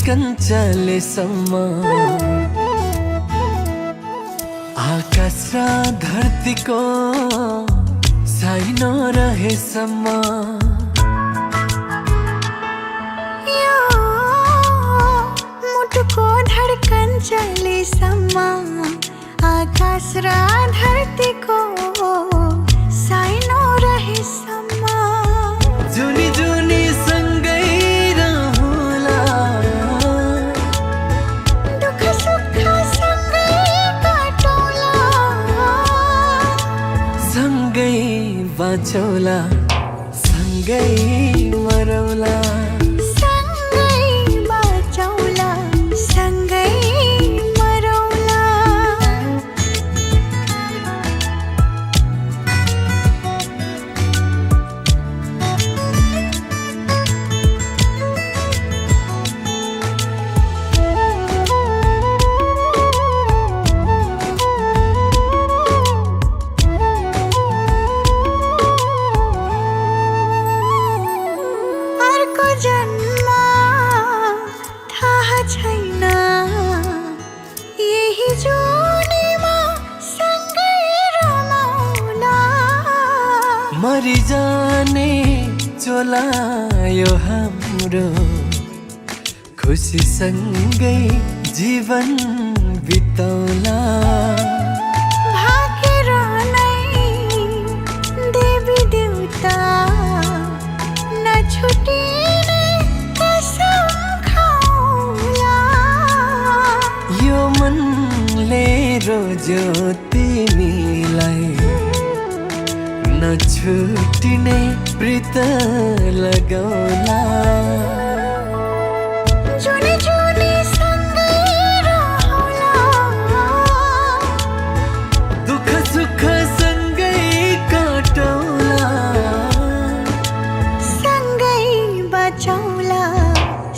धड्कन चलेसम्म आकाश र धरतीको साइनो रहेसम्म यो मुटुको धड्कन चलेसम्म आकाश र धरतीको साइनो रहेसम्म जुनी जुनी सँगै रहला दुःख सुख सँगै काटौला सँगै बाँचौला सँगै मरौला सँगै बाँचौला सँगै मरौला अर्को जन्म थाहा छैन यही जोनीमा सँगै रमाउला मरि जाने चोला यो हाम्रो खुसी सँगै जीवन बिताउला भागेर नै देवी देउता नछुटिने कसम खाउला यो मनले रोज्यो तिमीलाई नछुटिने प्रीत लगाउला जुनी जुनी सँगै रहौला दुःख सुख सँगै काटौला सँगै बाँचौला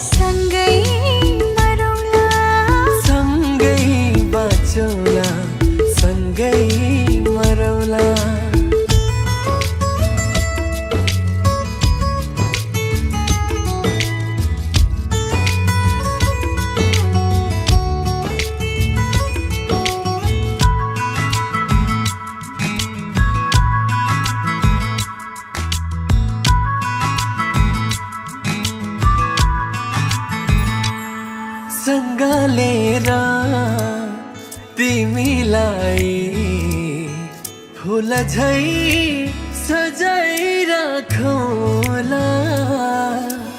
सँगै मरौला सँगै बाँचौला सँगै मरौला सँगलेर तिमीलाई फुल झै सजाइराखौला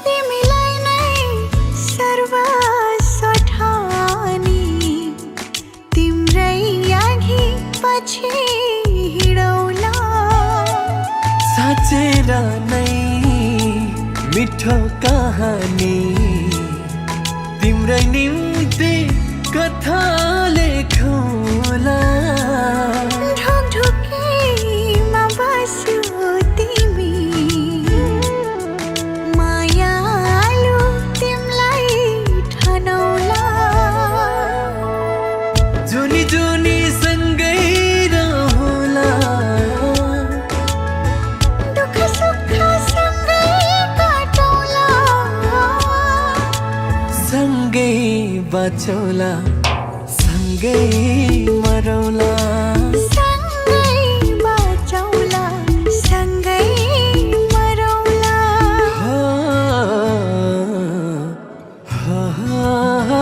तिमीलाई नै सर्वस्व ठानी तिम्रै अघि पछि हिँडौला साँचेर नै मिठो कहानी तिम्रै निम्ति कथा लेखौला ढुकढुकीमा बस्यो तिमी मायालु तिमीलाई ठनौला जुनी जुनी सँगै रहौला दुःख सुख सँगै काटौला सँगै बाँचौला सँगै मरौला सँगै बाँचौला सँगै मरौला हो, हो, हो, हो।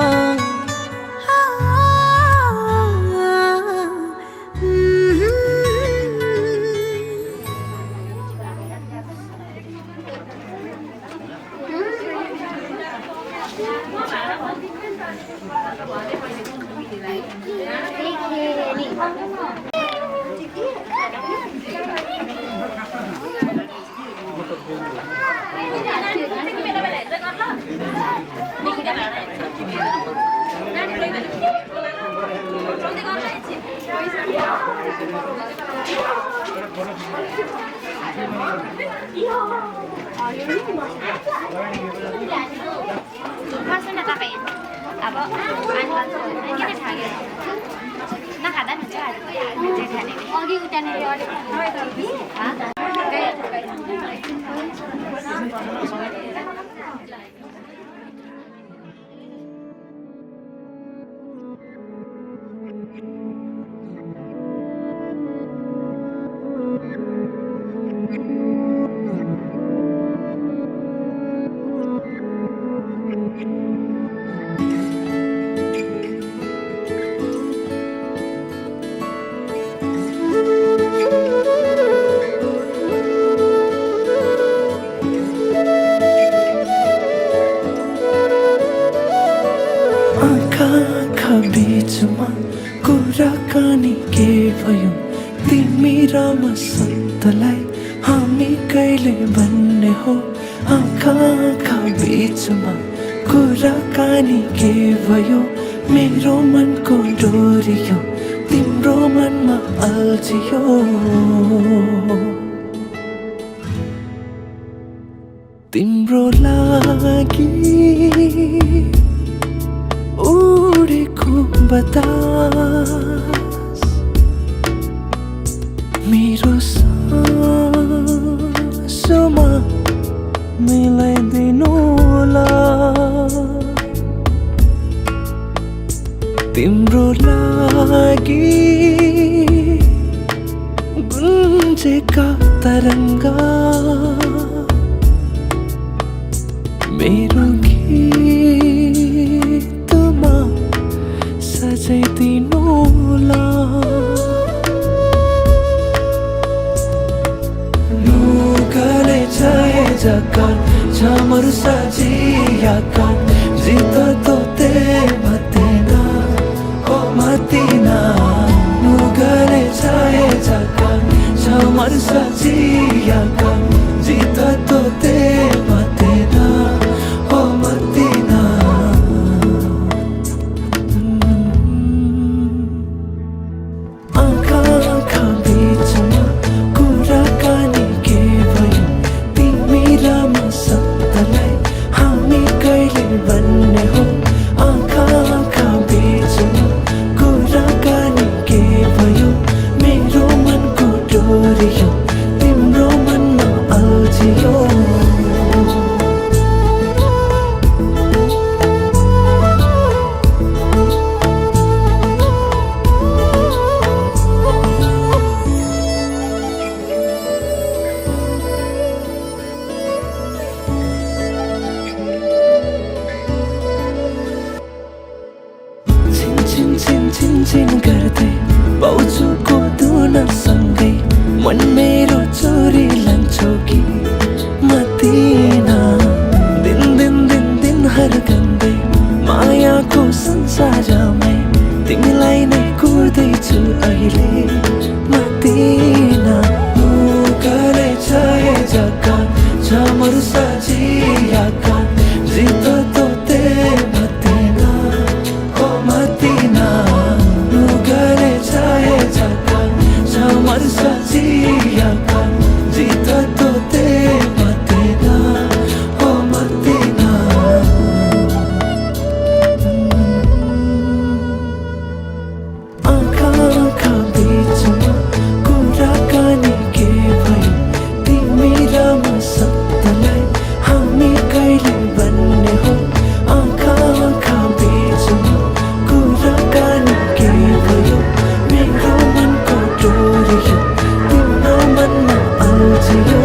तिमी र म सन्तलाई हामी कहिले भन्ने हो आँखा आँखा बिचमा कुराकानी के भयो मेरो मनको डोरियो तिम्रो मनमा अल्झियो तिम्रो लागि उडेको बतास मेरो सासमा मिलाइदिनु होला तिम्रो लागि गुन्जेका तरङ्गा मेरो गीतमा सजाइदिनु होला नुगले छाए जगन छामरु सजियाका जित तोते मतेना ओ मतिना नुगले छाए जगन छामरु सजियाका जित तोते मतेना ओ मतिना आँखा आँखा बिचमा कुराकानी के भयो तिमी र म सन्तलाई हामी कहिले भन्ने हो आँखा आँखा बिचमा कुराकानी के भयो मेरो मनको डोरियो तिम्रो मनमा अल्झियो छिन गर्दै पाउँछुको धुनसँगै मन मेरो चोरी लान्छौ कि मतिना दिन दिन दिन दिन हर्कन्दै मायाको संसारमै तिमीलाई नै कुर्दैछु अहिले मतिना नुगले छाए जग्गा छामरु सजियाका जित तोते मतिना ओ मतिना नुगले छाए जग्गा छामरु सजियाका जित तोते मतिना ओ मतिना आँखा आँखा बिचमा कुराकानी के भयो तिमी र म सन्तलाई हामी कहिले भन्ने हो आँखा आँखा बिचमा कुराकानी के भयो मेरो मनको डोरियो तिम्रो मनमा अल्झियो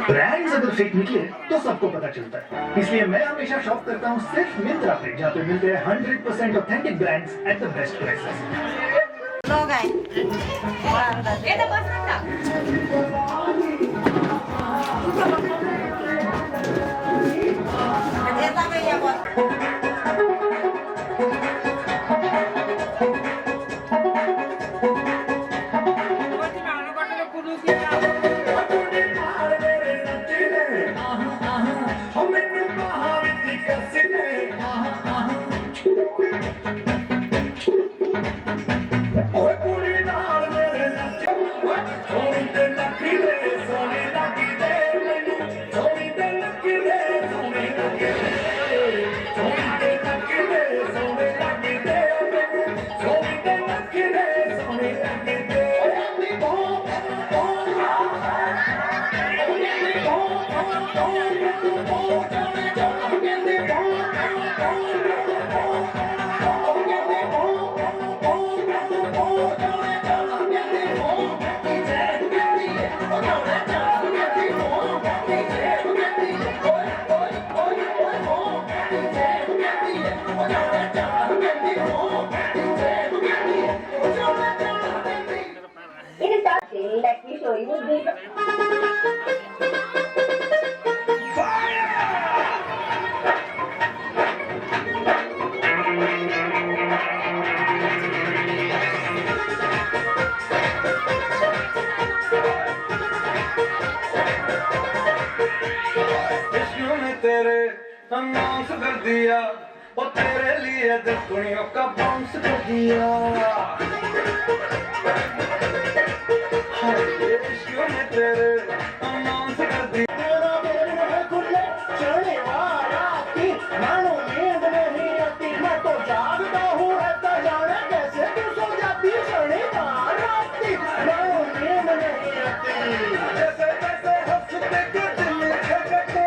ब्रांड्स अगर फेक निकले तो सबको पता चलता है, इसलिए मैं हमेशा शॉप करता हूँ सिर्फ मिंत्रा पे, जहाँ पे मिलते हैं 100% authentic brands at the best prices. लोग आए ये तो बस ना ऐसा नहीं है बस Let me show you this. तेरे अनाउंस कर दिया और तेरे लिए दुनिया का बाउंस कर दिया। तेरे अनाउंस कर दिया। चढ़ने वाला मानो नींद नहीं आती, मैं तो जागता हूँ रहता जाने कैसे तू सो जाती। चढ़ने वाला मानो नींद नहीं आती, जैसे जैसे हंसते के दिल धड़कते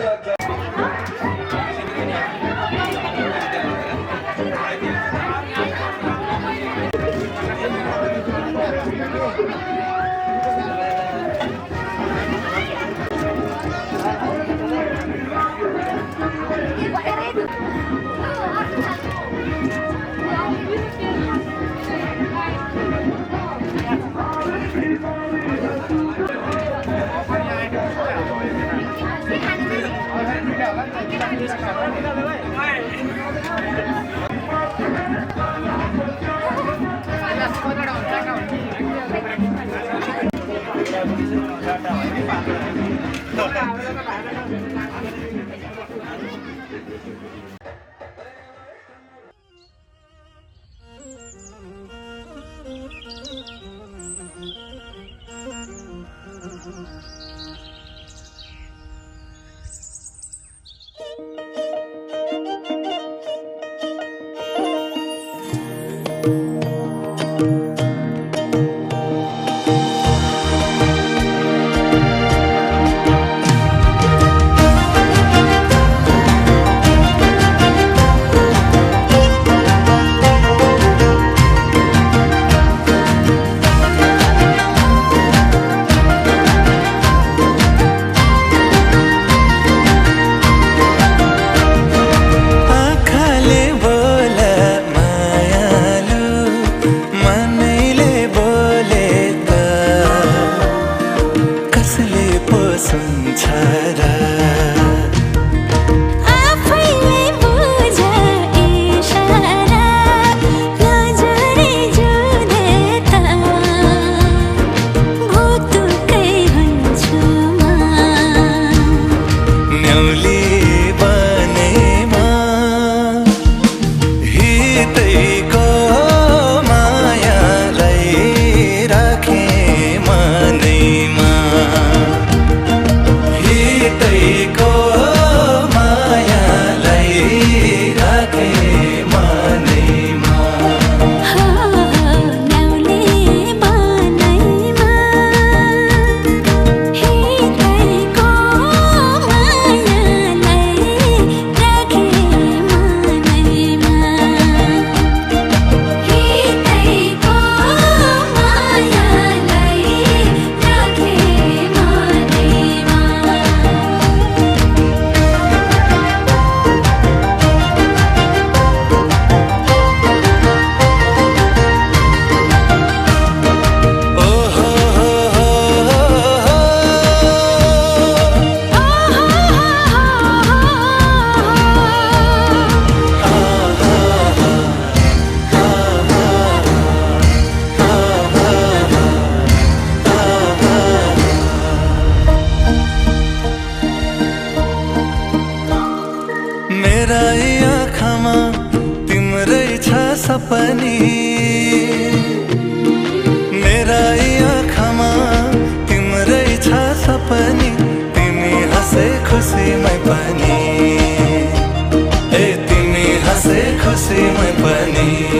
लगा। सपनी मेरा आँखामा तिम्रै छ सपनी तिमी हँसे खुसीमै पनि ए तिमी हँसे खुसीमै पनि